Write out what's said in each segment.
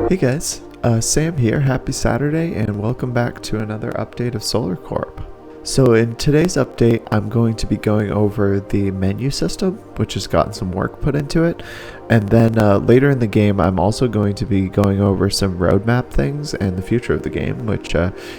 Hey guys, Sam here, happy Saturday, and welcome back to another update of Solar Corp. So in today's update, I'm going to be going over the menu system, which has gotten some work put into it, and then later in the game, I'm also going to be going over some roadmap things and the future of the game, which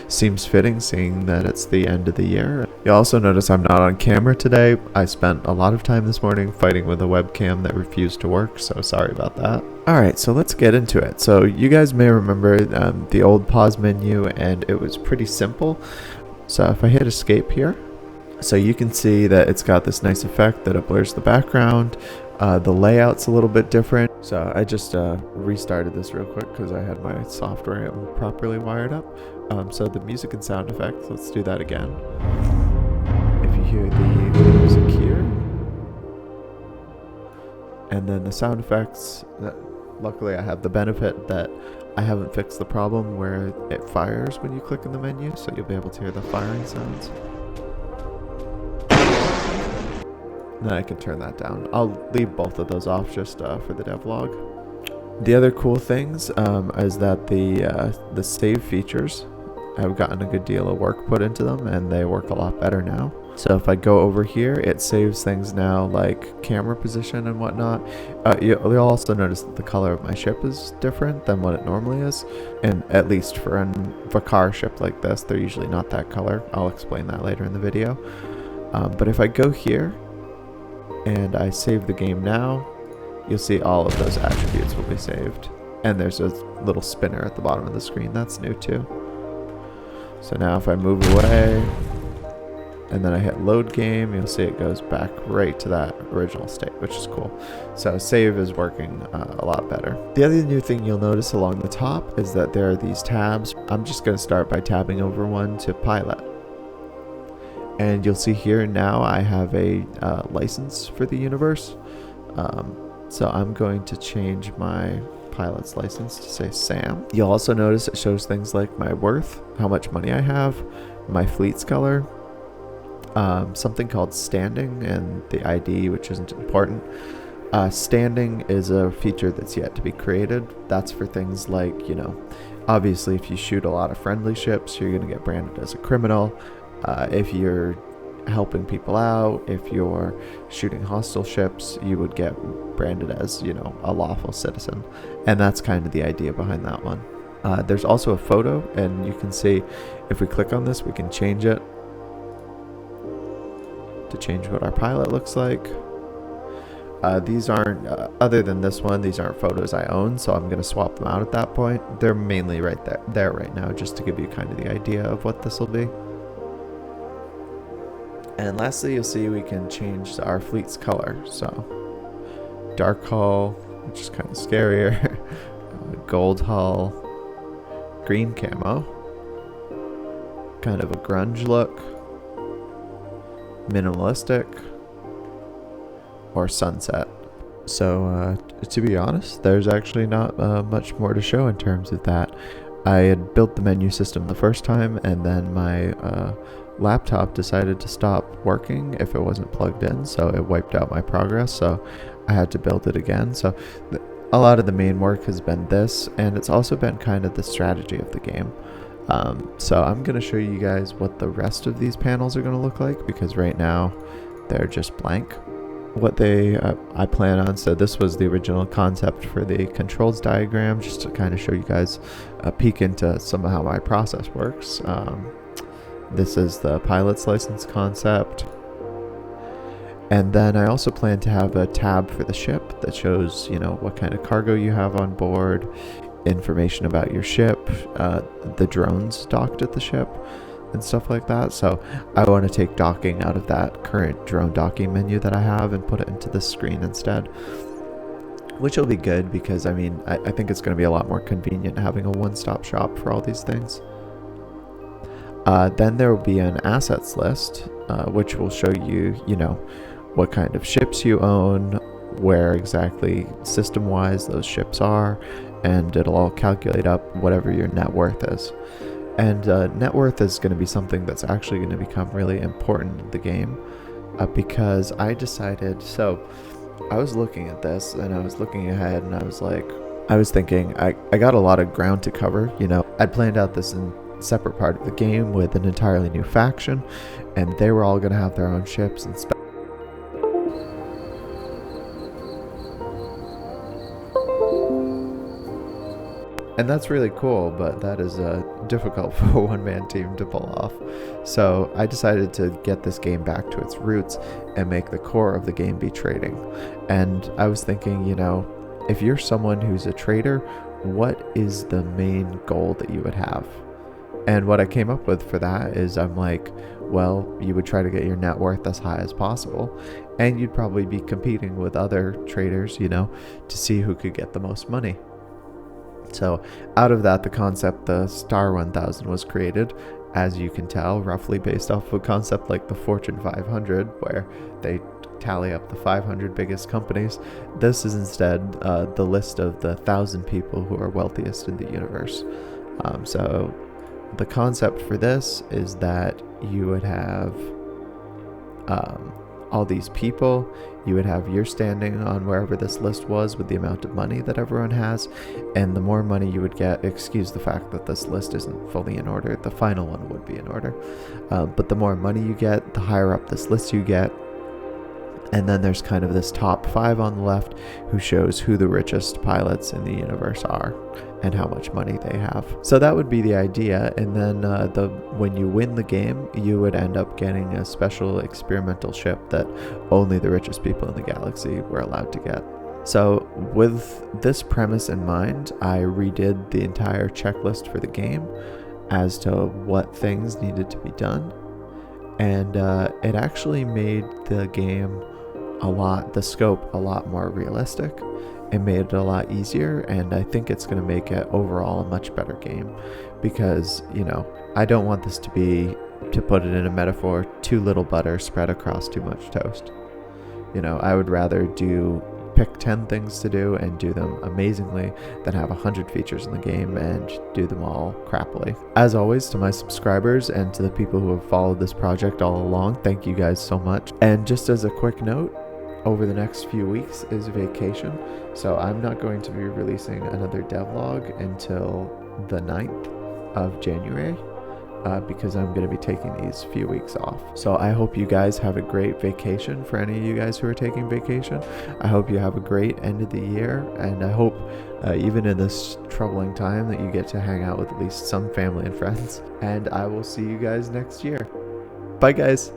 seems fitting seeing that it's the end of the year. You'll also notice I'm not on camera today. I spent a lot of time this morning fighting with a webcam that refused to work, so sorry about that. Alright, so let's get into it. So you guys may remember the old pause menu, and it was pretty simple. So if I hit escape here, so you can see that it's got this nice effect that it blurs the background. The layout's a little bit different. So I just restarted this real quick because I had my software properly wired up. So the music and sound effects, let's do that again. If you hear the music here, and then the sound effects, luckily I have the benefit that I haven't fixed the problem where it fires when you click in the menu, so you'll be able to hear the firing sounds. Then I can turn that down. I'll leave both of those off just for the devlog. The other cool things is that the save features have gotten a good deal of work put into them, and they work a lot better now. So if I go over here, it saves things now like camera position and whatnot. You'll also notice that the color of my ship is different than what it normally is. And at least for a Vakar ship like this, they're usually not that color. I'll explain that later in the video. But if I go here and I save the game now, you'll see all of those attributes will be saved. And there's a little spinner at the bottom of the screen. That's new too. So now if I move away, and then I hit load game, you'll see it goes back right to that original state, which is cool. So save is working a lot better. The other new thing you'll notice along the top is that there are these tabs. I'm just going to start by tabbing over one to pilot. And you'll see here now I have a license for the universe. So I'm going to change my pilot's license to say Sam. You'll also notice it shows things like my worth, how much money I have, my fleet's color, something called standing, and the ID, which isn't important. Standing is a feature that's yet to be created. That's for things like, obviously if you shoot a lot of friendly ships, you're going to get branded as a criminal. If you're helping people out, if you're shooting hostile ships, you would get branded as, a lawful citizen. And that's kind of the idea behind that one. There's also a photo, and you can see if we click on this, we can change it to change what our pilot looks like. These aren't, other than this one, these aren't photos I own, so I'm going to swap them out at that point. They're mainly right there right now, just to give you kind of the idea of what this will be. And lastly, you'll see we can change our fleet's color. So dark hull, which is kind of scarier, gold hull, green camo, kind of a grunge look, minimalistic, or sunset. So to be honest, there's actually not much more to show in terms of that. I had built the menu system the first time, and then my laptop decided to stop working if it wasn't plugged in, so it wiped out my progress, so I had to build it again. So a lot of the main work has been this, and it's also been kind of the strategy of the game. So I'm going to show you guys what the rest of these panels are going to look like, because right now they're just blank. What I plan on, so this was the original concept for the controls diagram, just to kind of show you guys a peek into some of how my process works. This is the pilot's license concept. And then I also plan to have a tab for the ship that shows, what kind of cargo you have on board, information about your ship, the drones docked at the ship, and stuff like that. So I want to take docking out of that current drone docking menu that I have and put it into this screen instead, which will be good because, I think it's going to be a lot more convenient having a one-stop shop for all these things. Then there will be an assets list, which will show you, what kind of ships you own, where exactly system-wise those ships are, and it'll all calculate up whatever your net worth is. And net worth is going to be something that's actually going to become really important in the game, because I decided, so I was looking at this and I was looking ahead and I was like, I was thinking I got a lot of ground to cover. I'd planned out this separate part of the game with an entirely new faction, and they were all going to have their own ships and and that's really cool, but that is difficult for a one-man team to pull off. So I decided to get this game back to its roots and make the core of the game be trading. And I was thinking, if you're someone who's a trader, what is the main goal that you would have? And what I came up with for that is I'm like, well, you would try to get your net worth as high as possible, and you'd probably be competing with other traders, to see who could get the most money. So out of that, the concept, the Star 1000 was created, as you can tell, roughly based off of a concept like the Fortune 500, where they tally up the 500 biggest companies. This is instead the list of the 1,000 people who are wealthiest in the universe. So the concept for this is that you would have all these people. You would have your standing on wherever this list was with the amount of money that everyone has, and the more money you would get, excuse the fact that this list isn't fully in order, the final one would be in order, but the more money you get, the higher up this list you get. And then there's kind of this top 5 on the left who shows who the richest pilots in the universe are and how much money they have. So that would be the idea. And then when you win the game, you would end up getting a special experimental ship that only the richest people in the galaxy were allowed to get. So with this premise in mind, I redid the entire checklist for the game as to what things needed to be done. And it actually made the game the scope a lot more realistic. It made it a lot easier, and I think it's going to make it overall a much better game because, I don't want this to be, to put it in a metaphor, too little butter spread across too much toast. I would rather pick 10 things to do and do them amazingly than have 100 features in the game and do them all crappily. As always, to my subscribers and to the people who have followed this project all along, thank you guys so much. And just as a quick note, over the next few weeks is vacation, so I'm not going to be releasing another devlog until the 9th of January. Because I'm going to be taking these few weeks off. So I hope you guys have a great vacation. For any of you guys who are taking vacation, I hope you have a great end of the year, and I hope even in this troubling time that you get to hang out with at least some family and friends. And I will see you guys next year. Bye guys.